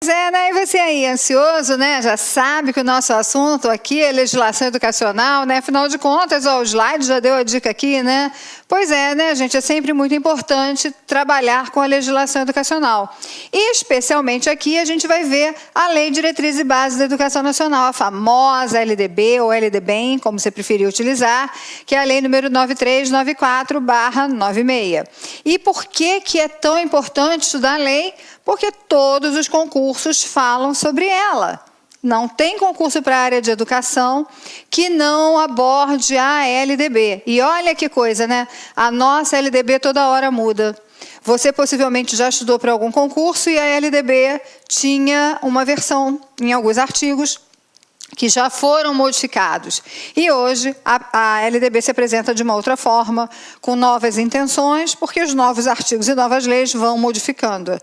Né? E você aí, ansioso, né? Já sabe que o nosso assunto aqui é legislação educacional, né? Afinal de contas, ó, o slide já deu a dica aqui, né? Pois é, né, gente? É sempre muito importante trabalhar com a legislação educacional. E, especialmente aqui, a gente vai ver a Lei Diretriz e Base da Educação Nacional, a famosa LDB ou LDBEM, como você preferir utilizar, que é a Lei número 9394/96. E por que é tão importante estudar a lei? Porque todos os concursos falam sobre ela. Não tem concurso para a área de educação que não aborde a LDB. E olha que coisa, né? A nossa LDB toda hora muda. Você possivelmente já estudou para algum concurso e a LDB tinha uma versão em alguns artigos que já foram modificados. E hoje a LDB se apresenta de uma outra forma, com novas intenções, porque os novos artigos e novas leis vão modificando.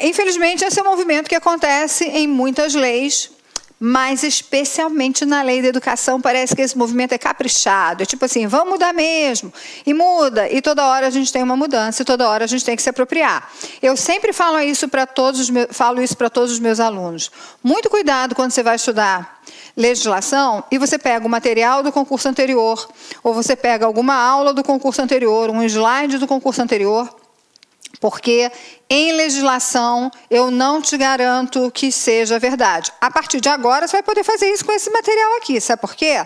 Infelizmente, esse é um movimento que acontece em muitas leis, mas especialmente na lei da educação, parece que esse movimento é caprichado. É tipo assim, vamos mudar mesmo. E muda, e toda hora a gente tem uma mudança, e toda hora a gente tem que se apropriar. Eu sempre falo isso para todos os meus alunos. Muito cuidado quando você vai estudar legislação e você pega o material do concurso anterior, ou você pega alguma aula do concurso anterior, um slide do concurso anterior, porque em legislação eu não te garanto que seja verdade. A partir de agora você vai poder fazer isso com esse material aqui. Sabe por quê?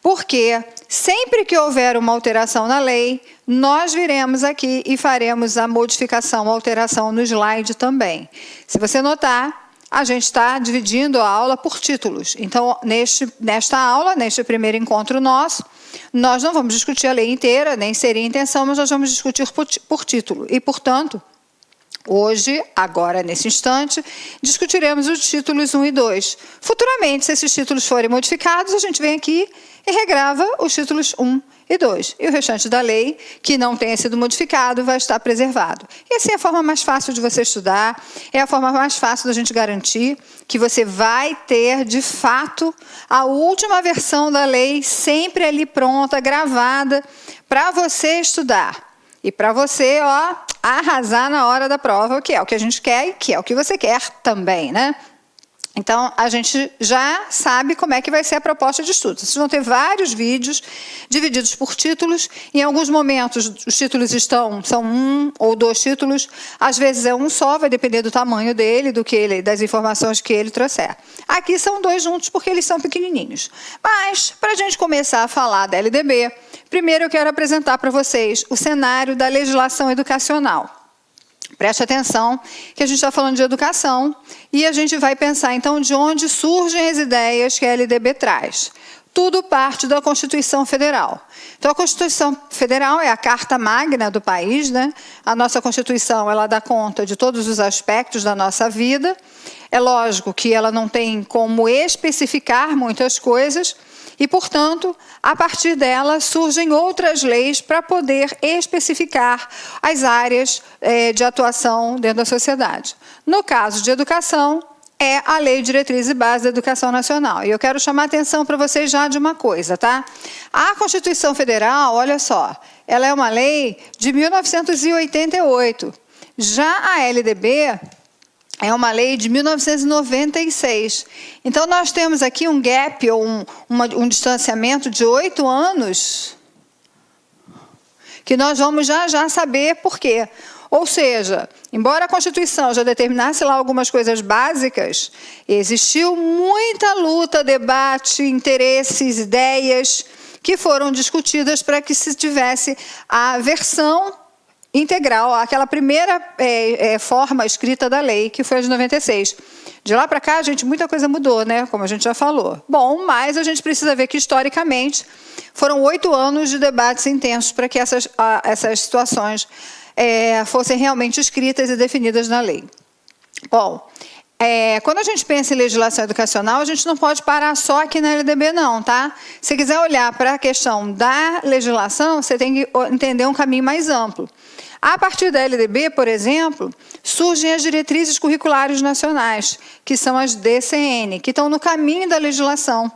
Porque sempre que houver uma alteração na lei, nós viremos aqui e faremos a modificação, a alteração no slide também. Se você notar, a gente está dividindo a aula por títulos. Então, nesta aula, neste primeiro encontro nosso, nós não vamos discutir a lei inteira, nem seria a intenção, mas nós vamos discutir por título. E, portanto, hoje, agora, nesse instante, discutiremos os títulos 1 e 2. Futuramente, se esses títulos forem modificados, a gente vem aqui e regrava os títulos 1 e 2. E o restante da lei, que não tenha sido modificado, vai estar preservado. E assim é a forma mais fácil de você estudar, é a forma mais fácil da gente garantir que você vai ter, de fato, a última versão da lei sempre ali pronta, gravada, para você estudar. E para você, ó, arrasar na hora da prova, que é o que a gente quer e que é o que você quer também, né? Então, a gente já sabe como é que vai ser a proposta de estudo. Vocês vão ter vários vídeos divididos por títulos. Em alguns momentos, os títulos são 1 ou 2 títulos. Às vezes é um só, vai depender do tamanho dele, das informações que ele trouxer. Aqui são 2 juntos, porque eles são pequenininhos. Mas, para a gente começar a falar da LDB, primeiro eu quero apresentar para vocês o cenário da legislação educacional. Preste atenção que a gente está falando de educação e a gente vai pensar, então, de onde surgem as ideias que a LDB traz. Tudo parte da Constituição Federal. Então, a Constituição Federal é a carta magna do país, né? A nossa Constituição, ela dá conta de todos os aspectos da nossa vida. É lógico que ela não tem como especificar muitas coisas, e, portanto, a partir dela surgem outras leis para poder especificar as áreas de atuação dentro da sociedade. No caso de educação, é a Lei Diretriz e Base da Educação Nacional. E eu quero chamar a atenção para vocês já de uma coisa, tá? A Constituição Federal, olha só, ela é uma lei de 1988. Já a LDB é uma lei de 1996. Então, nós temos aqui um gap, ou um distanciamento de 8 anos, que nós vamos já saber por quê. Ou seja, embora a Constituição já determinasse lá algumas coisas básicas, existiu muita luta, debate, interesses, ideias, que foram discutidas para que se tivesse a versão integral, aquela primeira forma escrita da lei, que foi a de 96. De lá para cá, gente, muita coisa mudou, né? Como a gente já falou. Bom, mas a gente precisa ver que, historicamente, foram 8 anos de debates intensos para que essas situações fossem realmente escritas e definidas na lei. Bom, quando a gente pensa em legislação educacional, a gente não pode parar só aqui na LDB, não, tá? Se quiser olhar para a questão da legislação, você tem que entender um caminho mais amplo. A partir da LDB, por exemplo, surgem as diretrizes curriculares nacionais, que são as DCN, que estão no caminho da legislação.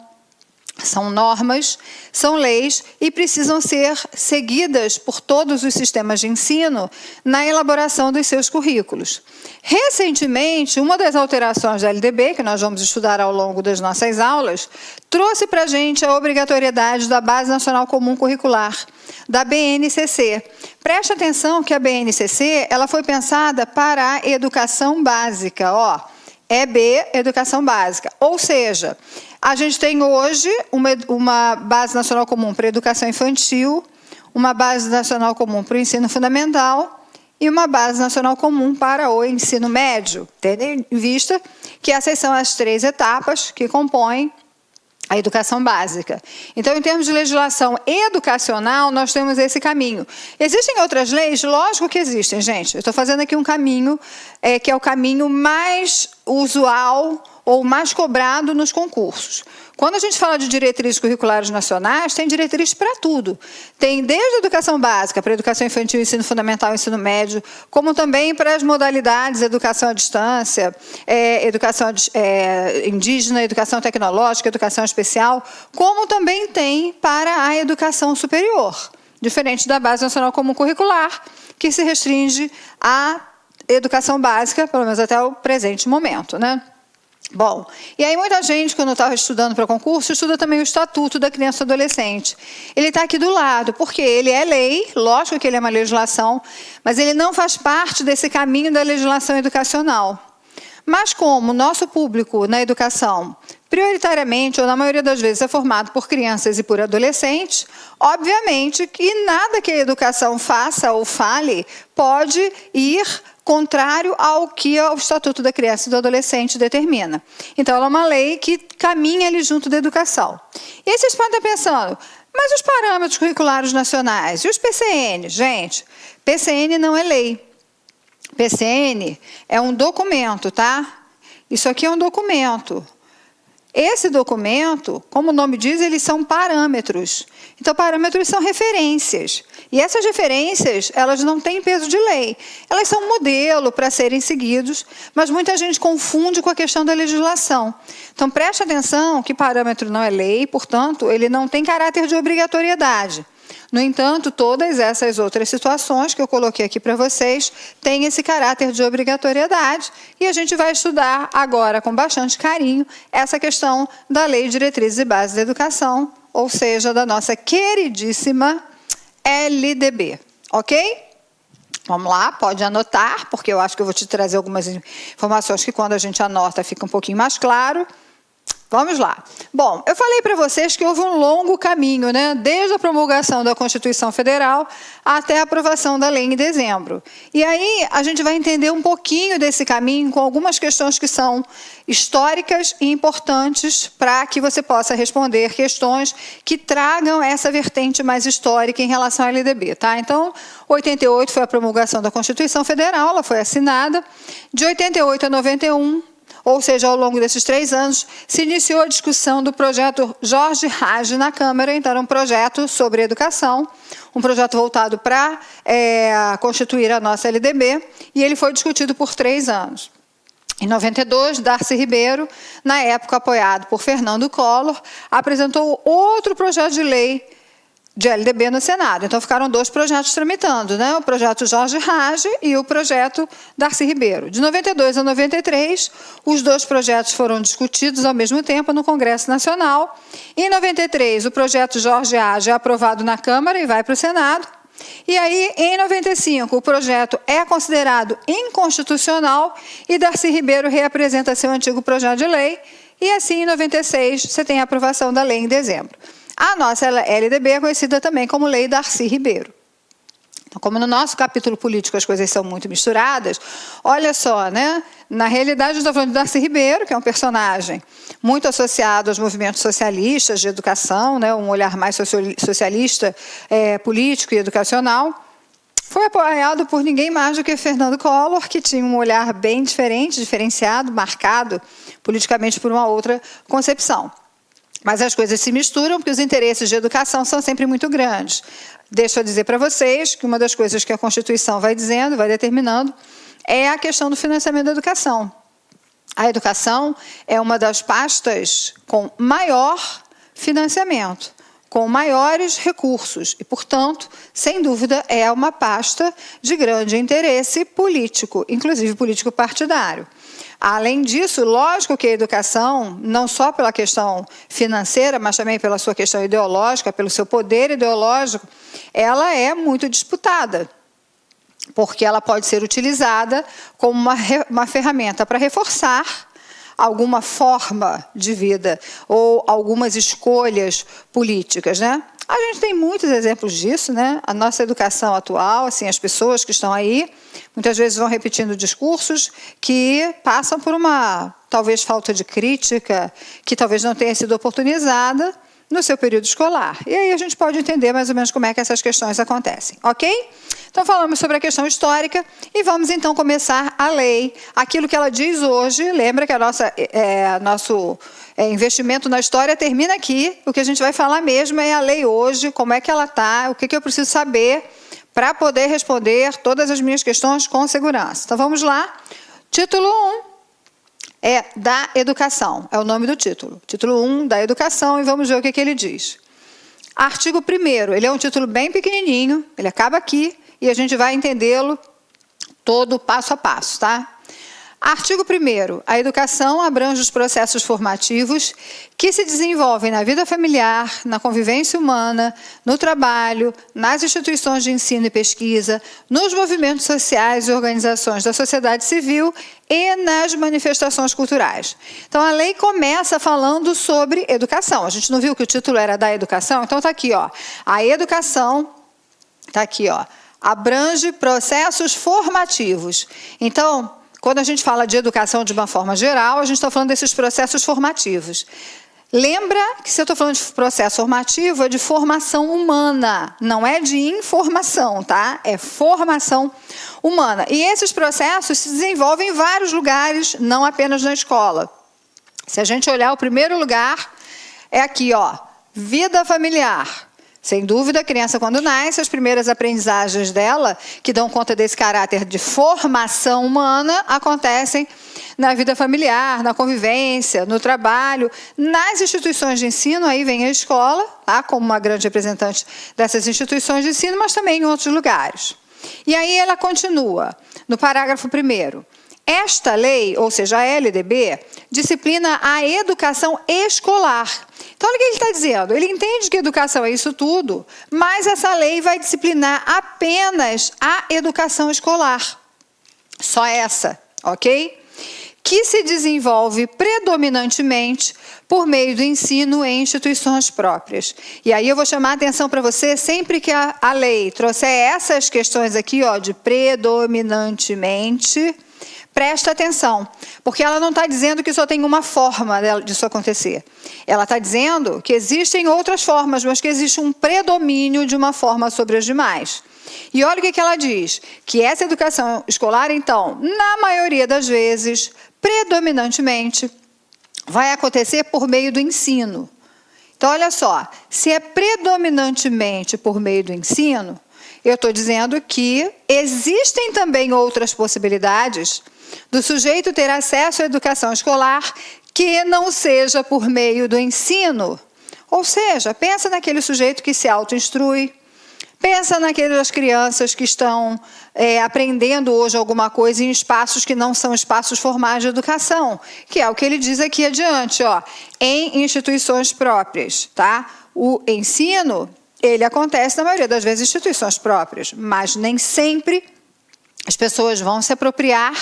São normas, são leis e precisam ser seguidas por todos os sistemas de ensino na elaboração dos seus currículos. Recentemente, uma das alterações da LDB, que nós vamos estudar ao longo das nossas aulas, trouxe para a gente a obrigatoriedade da Base Nacional Comum Curricular, da BNCC. Preste atenção que a BNCC ela foi pensada para a educação básica, EB, educação básica. Ou seja, a gente tem hoje uma Base Nacional Comum para a Educação Infantil, uma Base Nacional Comum para o Ensino Fundamental e uma Base Nacional Comum para o Ensino Médio, tendo em vista que essas são as 3 etapas que compõem a educação básica. Então, em termos de legislação educacional, nós temos esse caminho. Existem outras leis? Lógico que existem, gente. Eu estou fazendo aqui um caminho que é o caminho mais usual ou mais cobrado nos concursos. Quando a gente fala de diretrizes curriculares nacionais, tem diretriz para tudo. Tem desde a educação básica, para a educação infantil, ensino fundamental, ensino médio, como também para as modalidades educação à distância, educação indígena, educação tecnológica, educação especial, como também tem para a educação superior, diferente da Base Nacional Comum Curricular, que se restringe à educação básica, pelo menos até o presente momento, né? Bom, e aí muita gente, quando estava estudando para concurso, estuda também o Estatuto da Criança e do Adolescente. Ele está aqui do lado, porque ele é lei, lógico que ele é uma legislação, mas ele não faz parte desse caminho da legislação educacional. Mas como o nosso público na educação, prioritariamente, ou na maioria das vezes, é formado por crianças e por adolescentes, obviamente que nada que a educação faça ou fale pode ir contrário ao que o Estatuto da Criança e do Adolescente determina. Então, ela é uma lei que caminha ali junto da educação. E aí vocês podem estar pensando, mas os parâmetros curriculares nacionais e os PCN? Gente, PCN não é lei. PCN é um documento, tá? Isso aqui é um documento. Esse documento, como o nome diz, eles são parâmetros. Então, parâmetros são referências. E essas referências, elas não têm peso de lei. Elas são um modelo para serem seguidos, mas muita gente confunde com a questão da legislação. Então, preste atenção que parâmetro não é lei, portanto, ele não tem caráter de obrigatoriedade. No entanto, todas essas outras situações que eu coloquei aqui para vocês têm esse caráter de obrigatoriedade e a gente vai estudar agora com bastante carinho essa questão da Lei de Diretrizes e Bases da Educação, ou seja, da nossa queridíssima LDB, ok? Vamos lá, pode anotar, porque eu acho que eu vou te trazer algumas informações que quando a gente anota fica um pouquinho mais claro. Vamos lá. Bom, eu falei para vocês que houve um longo caminho, né? Desde a promulgação da Constituição Federal até a aprovação da lei em dezembro. E aí a gente vai entender um pouquinho desse caminho com algumas questões que são históricas e importantes para que você possa responder questões que tragam essa vertente mais histórica em relação à LDB, tá? Então, 88 foi a promulgação da Constituição Federal, ela foi assinada. De 88 a 91, ou seja, ao longo desses 3 anos, se iniciou a discussão do projeto Jorge Hage na Câmara. Então, era um projeto sobre educação, um projeto voltado para constituir a nossa LDB, e ele foi discutido por 3 anos. Em 92, Darcy Ribeiro, na época apoiado por Fernando Collor, apresentou outro projeto de lei de LDB no Senado. Então, ficaram 2 projetos tramitando, né? O projeto Jorge Hage e o projeto Darcy Ribeiro. De 92 a 93, os 2 projetos foram discutidos ao mesmo tempo no Congresso Nacional. Em 93, o projeto Jorge Hage é aprovado na Câmara e vai para o Senado. E aí, em 95, o projeto é considerado inconstitucional e Darcy Ribeiro reapresenta seu antigo projeto de lei. E assim, em 96, você tem a aprovação da lei em dezembro. A nossa LDB é conhecida também como Lei Darcy Ribeiro. Então, como no nosso capítulo político as coisas são muito misturadas, olha só, né? Na realidade, eu estou falando de Darcy Ribeiro, que é um personagem muito associado aos movimentos socialistas de educação, né? Um olhar mais socialista, político e educacional. Foi apoiado por ninguém mais do que Fernando Collor, que tinha um olhar bem diferente, diferenciado, marcado politicamente por uma outra concepção. Mas as coisas se misturam porque os interesses de educação são sempre muito grandes. Deixa eu dizer para vocês que uma das coisas que a Constituição vai dizendo, vai determinando, é a questão do financiamento da educação. A educação é uma das pastas com maior financiamento, com maiores recursos e, portanto, sem dúvida, é uma pasta de grande interesse político, inclusive político partidário. Além disso, lógico que a educação, não só pela questão financeira, mas também pela sua questão ideológica, pelo seu poder ideológico, ela é muito disputada, porque ela pode ser utilizada como uma ferramenta para reforçar alguma forma de vida ou algumas escolhas políticas, né? A gente tem muitos exemplos disso, né? A nossa educação atual, assim, as pessoas que estão aí, muitas vezes vão repetindo discursos que passam por uma, talvez, falta de crítica, que talvez não tenha sido oportunizada no seu período escolar. E aí a gente pode entender mais ou menos como é que essas questões acontecem, ok? Então, falamos sobre a questão histórica e vamos, então, começar a lei. Aquilo que ela diz hoje, lembra que nosso investimento na história termina aqui. O que a gente vai falar mesmo é a lei hoje, como é que ela está, o que eu preciso saber para poder responder todas as minhas questões com segurança. Então, vamos lá. Título 1. É da educação, é o nome do título. Título 1 da educação, e vamos ver o que ele diz. Artigo 1º, ele é um título bem pequenininho, ele acaba aqui, e a gente vai entendê-lo todo passo a passo, tá? Artigo 1º, a educação abrange os processos formativos que se desenvolvem na vida familiar, na convivência humana, no trabalho, nas instituições de ensino e pesquisa, nos movimentos sociais e organizações da sociedade civil e nas manifestações culturais. Então, a lei começa falando sobre educação. A gente não viu que o título era da educação? Então, está aqui, ó. A educação, está aqui, ó, abrange processos formativos. Então, quando a gente fala de educação de uma forma geral, a gente está falando desses processos formativos. Lembra que se eu estou falando de processo formativo, é de formação humana, não é de informação, tá? É formação humana. E esses processos se desenvolvem em vários lugares, não apenas na escola. Se a gente olhar o primeiro lugar, é aqui, ó, vida familiar. Sem dúvida, a criança, quando nasce, as primeiras aprendizagens dela, que dão conta desse caráter de formação humana, acontecem na vida familiar, na convivência, no trabalho, nas instituições de ensino, aí vem a escola, tá, como uma grande representante dessas instituições de ensino, mas também em outros lugares. E aí ela continua, no parágrafo 1º. Esta lei, ou seja, a LDB, disciplina a educação escolar. Então, olha o que ele está dizendo. Ele entende que educação é isso tudo, mas essa lei vai disciplinar apenas a educação escolar. Só essa, ok? Que se desenvolve predominantemente por meio do ensino em instituições próprias. E aí eu vou chamar a atenção para você, sempre que a lei trouxer essas questões aqui, ó, de predominantemente, presta atenção, porque ela não está dizendo que só tem uma forma disso acontecer. Ela está dizendo que existem outras formas, mas que existe um predomínio de uma forma sobre as demais. E olha o que ela diz, que essa educação escolar, então, na maioria das vezes, predominantemente, vai acontecer por meio do ensino. Então, olha só, se é predominantemente por meio do ensino, eu estou dizendo que existem também outras possibilidades do sujeito ter acesso à educação escolar que não seja por meio do ensino. Ou seja, pensa naquele sujeito que se auto-instrui, pensa naquelas crianças que estão aprendendo hoje alguma coisa em espaços que não são espaços formais de educação, que é o que ele diz aqui adiante, ó, em instituições próprias, tá? O ensino, ele acontece na maioria das vezes em instituições próprias, mas nem sempre as pessoas vão se apropriar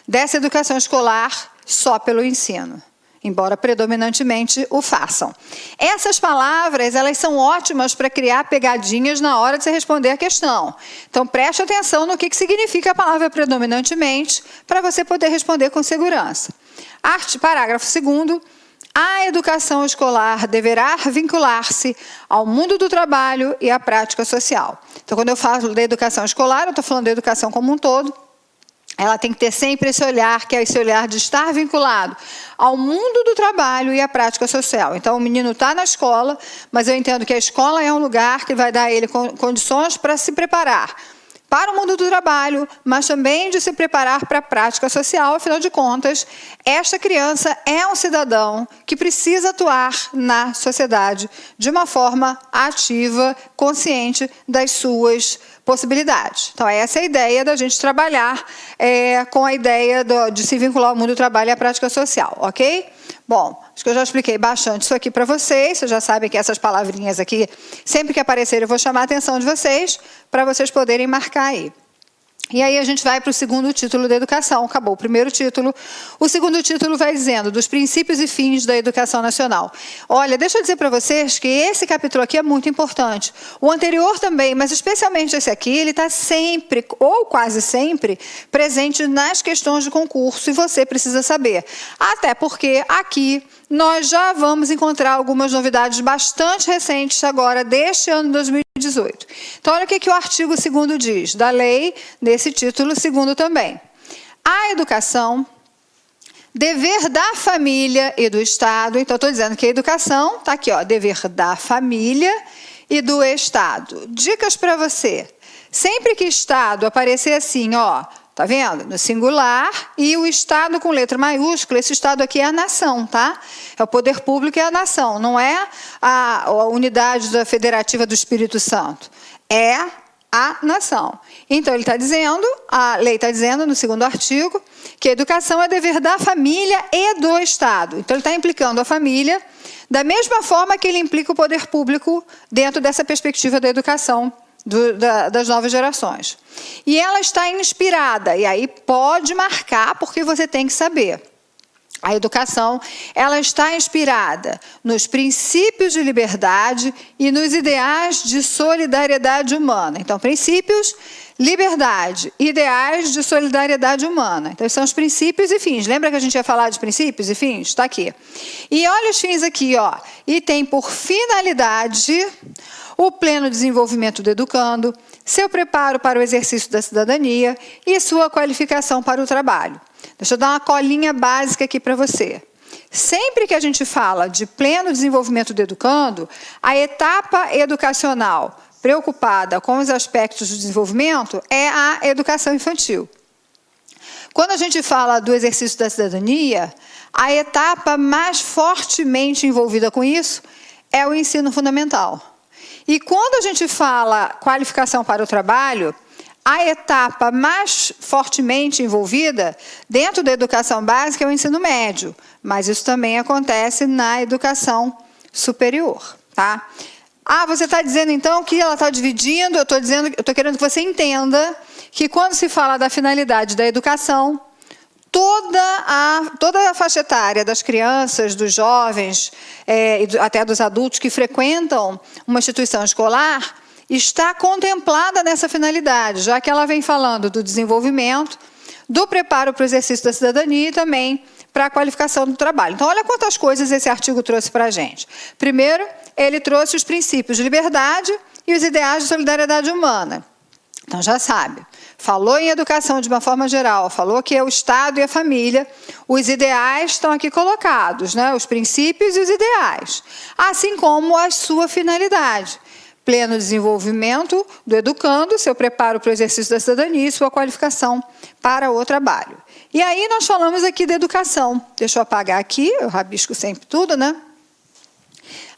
dessa educação escolar só pelo ensino, embora predominantemente o façam. Essas palavras, elas são ótimas para criar pegadinhas na hora de você responder a questão. Então, preste atenção no que significa a palavra predominantemente para você poder responder com segurança. Parágrafo 2º. A educação escolar deverá vincular-se ao mundo do trabalho e à prática social. Então, quando eu falo da educação escolar, eu estou falando da educação como um todo. Ela tem que ter sempre esse olhar, que é esse olhar de estar vinculado ao mundo do trabalho e à prática social. Então, o menino está na escola, mas eu entendo que a escola é um lugar que vai dar a ele condições para se preparar para o mundo do trabalho, mas também de se preparar para a prática social. Afinal de contas, esta criança é um cidadão que precisa atuar na sociedade de uma forma ativa, consciente das suas possibilidades. Então, essa é a ideia da gente trabalhar com a ideia de se vincular ao mundo do trabalho e à prática social, ok? Bom, acho que eu já expliquei bastante isso aqui para vocês já sabem que essas palavrinhas aqui, sempre que aparecerem, eu vou chamar a atenção de vocês, para vocês poderem marcar aí. E aí a gente vai para o segundo título da educação. Acabou o primeiro título. O segundo título vai dizendo dos princípios e fins da educação nacional. Olha, deixa eu dizer para vocês que esse capítulo aqui é muito importante. O anterior também, mas especialmente esse aqui, ele está sempre, ou quase sempre, presente nas questões de concurso e você precisa saber. Até porque aqui nós já vamos encontrar algumas novidades bastante recentes agora, deste ano de 2018. Então, olha o que o artigo 2º diz, da lei, desse título 2º também. A educação, dever da família e do Estado. Então, estou dizendo que a educação, está aqui, ó, dever da família e do Estado. Dicas para você. Sempre que Estado aparecer assim, ó, tá vendo? No singular, e o Estado com letra maiúscula, esse Estado aqui é a nação, tá? É o poder público e a nação, não é a unidade da federativa do Espírito Santo. É a nação. Então, ele está dizendo, a lei está dizendo, no 2º artigo, que a educação é dever da família e do Estado. Então, ele está implicando a família da mesma forma que ele implica o poder público dentro dessa perspectiva da educação das novas gerações. E ela está inspirada, e aí pode marcar, porque você tem que saber. A educação, ela está inspirada nos princípios de liberdade e nos ideais de solidariedade humana. Então, princípios, liberdade, ideais de solidariedade humana. Então, são os princípios e fins. Lembra que a gente ia falar de princípios e fins? Está aqui. E olha os fins aqui, ó. E tem por finalidade o pleno desenvolvimento do educando, seu preparo para o exercício da cidadania e sua qualificação para o trabalho. Deixa eu dar uma colinha básica aqui para você. Sempre que a gente fala de pleno desenvolvimento do educando, a etapa educacional preocupada com os aspectos do desenvolvimento é a educação infantil. Quando a gente fala do exercício da cidadania, a etapa mais fortemente envolvida com isso é o ensino fundamental. E quando a gente fala qualificação para o trabalho, a etapa mais fortemente envolvida dentro da educação básica é o ensino médio, mas isso também acontece na educação superior, tá? Ah, você está dizendo então que ela está dividindo, eu estou querendo que você entenda que quando se fala da finalidade da educação, toda a faixa etária das crianças, dos jovens, até dos adultos que frequentam uma instituição escolar, está contemplada nessa finalidade, já que ela vem falando do desenvolvimento, do preparo para o exercício da cidadania e também para a qualificação do trabalho. Então, olha quantas coisas esse artigo trouxe para a gente. Primeiro, ele trouxe os princípios de liberdade e os ideais de solidariedade humana. Então, já sabe, falou em educação de uma forma geral, falou que é o Estado e a família, os ideais estão aqui colocados, né? Os princípios e os ideais, assim como a sua finalidade. Pleno desenvolvimento do educando, seu preparo para o exercício da cidadania e sua qualificação para o trabalho. E aí nós falamos aqui da educação. Deixa eu apagar aqui, eu rabisco sempre tudo, né?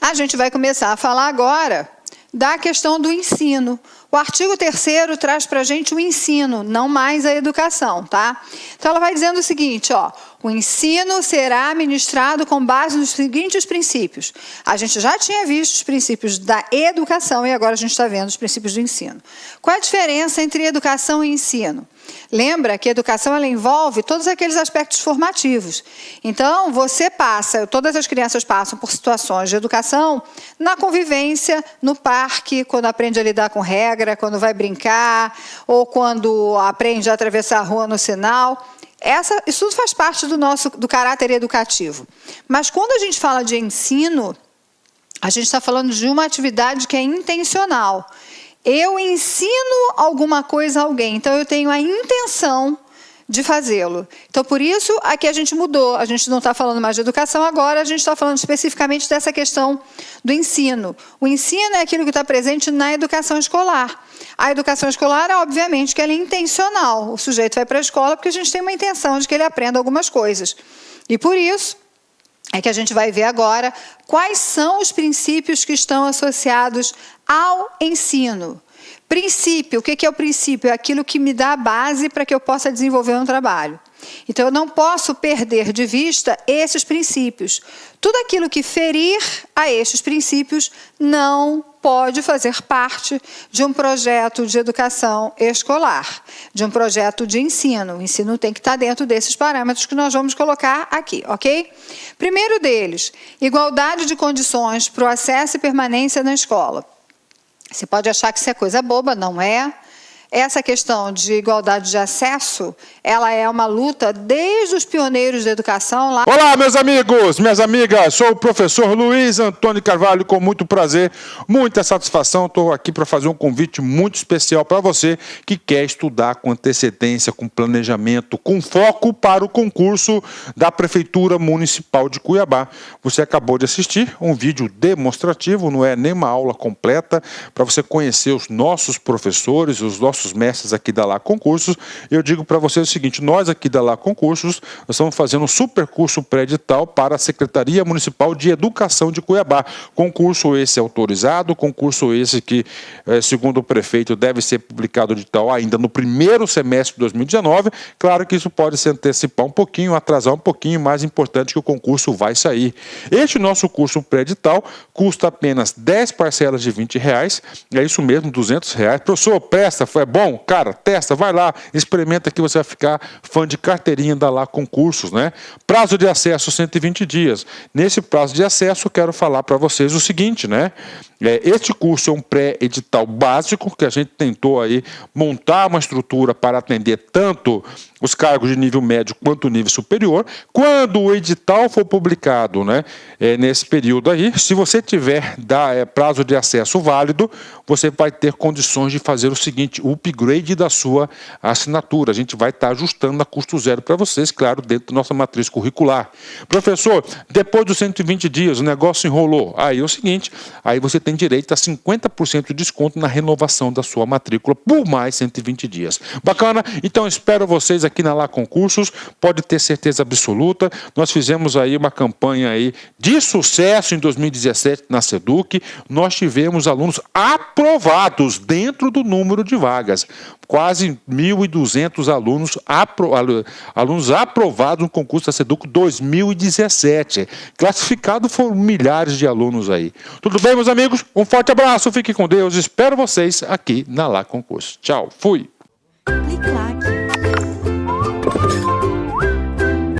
A gente vai começar a falar agora da questão do ensino. O artigo 3º traz para a gente o ensino, não mais a educação, tá? Então, ela vai dizendo o seguinte, ó, o ensino será ministrado com base nos seguintes princípios. A gente já tinha visto os princípios da educação e agora a gente está vendo os princípios do ensino. Qual é a diferença entre educação e ensino? Lembra que a educação ela envolve todos aqueles aspectos formativos. Então, todas as crianças passam por situações de educação na convivência, no parque, quando aprende a lidar com regra, quando vai brincar, ou quando aprende a atravessar a rua no sinal. Isso tudo faz parte do caráter educativo. Mas quando a gente fala de ensino, a gente está falando de uma atividade que é intencional. Eu ensino alguma coisa a alguém, então eu tenho a intenção de fazê-lo. Então, por isso, aqui a gente mudou. A gente não está falando mais de educação agora, a gente está falando especificamente dessa questão do ensino. O ensino é aquilo que está presente na educação escolar. A educação escolar, obviamente, que ela é intencional. O sujeito vai para a escola porque a gente tem uma intenção de que ele aprenda algumas coisas. E por isso é que a gente vai ver agora quais são os princípios que estão associados ao ensino. Princípio, o que é o princípio? É aquilo que me dá a base para que eu possa desenvolver um trabalho. Então, eu não posso perder de vista esses princípios. Tudo aquilo que ferir a estes princípios não pode fazer parte de um projeto de educação escolar, de um projeto de ensino. O ensino tem que estar dentro desses parâmetros que nós vamos colocar aqui, ok? Primeiro deles, igualdade de condições para o acesso e permanência na escola. Você pode achar que isso é coisa boba, não é? Essa questão de igualdade de acesso, ela é uma luta desde os pioneiros da educação lá. Olá, meus amigos, minhas amigas, sou o professor Luiz Antônio Carvalho, com muito prazer, muita satisfação. Estou aqui para fazer um convite muito especial para você que quer estudar com antecedência, com planejamento, com foco para o concurso da Prefeitura Municipal de Cuiabá. Você acabou de assistir um vídeo demonstrativo, não é nem uma aula completa, para você conhecer os nossos professores, os nossos mestres aqui da Lá Concursos. Eu digo para vocês o seguinte: nós aqui da Lá Concursos, nós estamos fazendo um super curso pré-edital para a Secretaria Municipal de Educação de Cuiabá. Concurso esse autorizado, concurso esse que, segundo o prefeito, deve ser publicado edital ainda no primeiro semestre de 2019. Claro que isso pode se antecipar um pouquinho, atrasar um pouquinho, mais importante que o concurso vai sair. Este nosso curso pré-edital custa apenas 10 parcelas de R$20, é isso mesmo, R$200. Professor, presta, é bom? Cara, testa, vai lá, experimenta que você vai ficar fã de carteirinha da Lá Concursos, né? Prazo de acesso 120 dias. Nesse prazo de acesso, eu quero falar para vocês o seguinte, né? Este curso é um pré-edital básico, que a gente tentou aí montar uma estrutura para atender tanto os cargos de nível médio quanto nível superior. Quando o edital for publicado, né, nesse período aí, se você tiver prazo de acesso válido, você vai ter condições de fazer o seguinte: o upgrade da sua assinatura. A gente vai estar ajustando a custo zero para vocês, claro, dentro da nossa matriz curricular. Professor, depois dos 120 dias, o negócio enrolou. Aí é o seguinte, aí você tem direito a 50% de desconto na renovação da sua matrícula por mais 120 dias. Bacana? Então espero vocês aqui na Lá Concursos, pode ter certeza absoluta. Nós fizemos aí uma campanha aí de sucesso em 2017 na SEDUC. Nós tivemos alunos aprovados dentro do número de vagas. Quase 1.200 alunos aprovados no concurso da SEDUC 2017. Classificado foram milhares de alunos aí. Tudo bem, meus amigos? Um forte abraço, fiquem com Deus. Espero vocês aqui na Lá Concurso. Tchau, fui! Clique lá.